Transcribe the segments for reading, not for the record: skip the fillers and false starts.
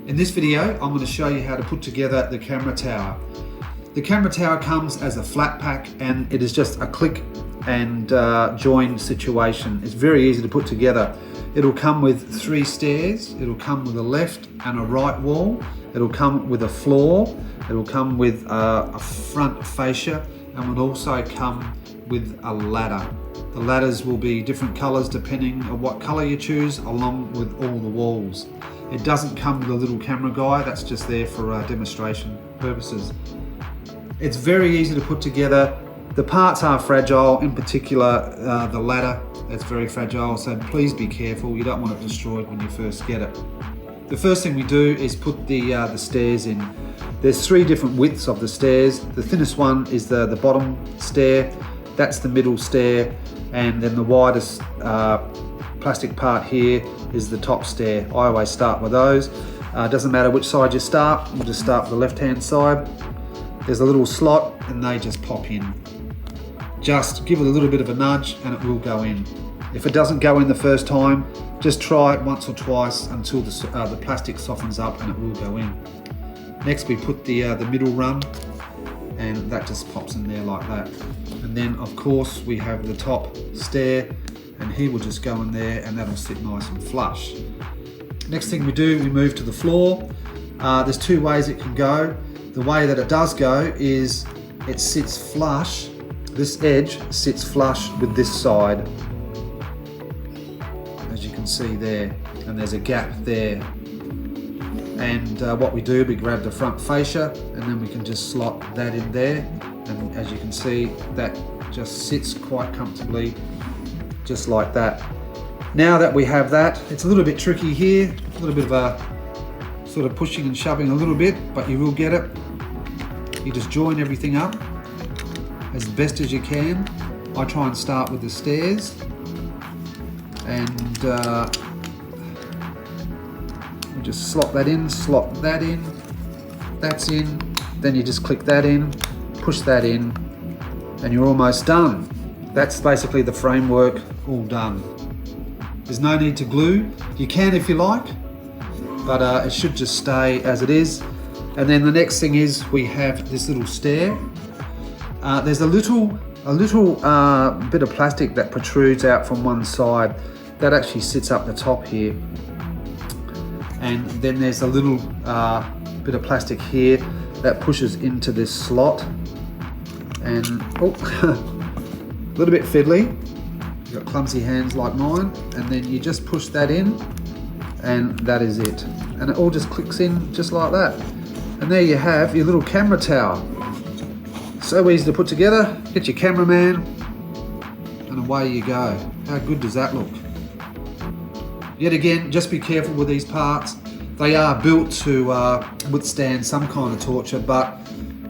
In this video, I'm going to show you how to put together the camera tower. The camera tower comes as a flat pack and it is just a click and join situation. It's very easy to put together. It'll come with 3 stairs, it'll come with a left and a right wall, it'll come with a floor, it'll come with a front fascia, and will also come with a ladder. The ladders will be different colours depending on what colour you choose, along with all the walls. It doesn't come with a little camera guy, that's just there for demonstration purposes. It's very easy to put together. The parts are fragile, in particular the ladder, it's very fragile, so please be careful, you don't want it destroyed when you first get it. The first thing we do is put the stairs in. There's 3 different widths of the stairs. The thinnest one is the bottom stair, that's the middle stair, and then the widest plastic part here is the top stair. I always start with those. Doesn't matter which side you start, we'll just start with the left-hand side. There's a little slot and they just pop in. Just give it a little bit of a nudge and it will go in. If it doesn't go in the first time, just try it once or twice until the plastic softens up and it will go in. Next we put the middle run, and that just pops in there like that. And then of course we have the top stair, and he will just go in there and that'll sit nice and flush. Next thing we do, we move to the floor. There's 2 ways it can go. The way that it does go is it sits flush, this edge sits flush with this side, as you can see there, and there's a gap there. And what we do, we grab the front fascia and then we can just slot that in there, and as you can see, that just sits quite comfortably, just like that. Now that we have that, it's a little bit tricky here, a little bit of a sort of pushing and shoving a little bit, but you will get it. You just join everything up as best as you can. I try and start with the stairs, and you just slot that in, that's in, then you just click that in, push that in, and you're almost done. That's basically the framework all done. There's no need to glue. You can if you like, but it should just stay as it is. And then the next thing is we have this little stair. There's a little bit of plastic that protrudes out from one side. That actually sits up the top here. And then there's a little bit of plastic here that pushes into this slot. And oh, a little bit fiddly. You've got clumsy hands like mine. And then you just push that in, and that is it. And it all just clicks in just like that. And there you have your little camera tower. So easy to put together. Get your cameraman, and away you go. How good does that look? Yet again, just be careful with these parts. They are built to withstand some kind of torture, but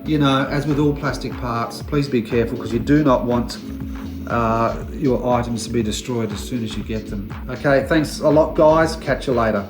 you know, as with all plastic parts, please be careful, because you do not want your items to be destroyed as soon as you get them. Okay, thanks a lot guys, catch you later.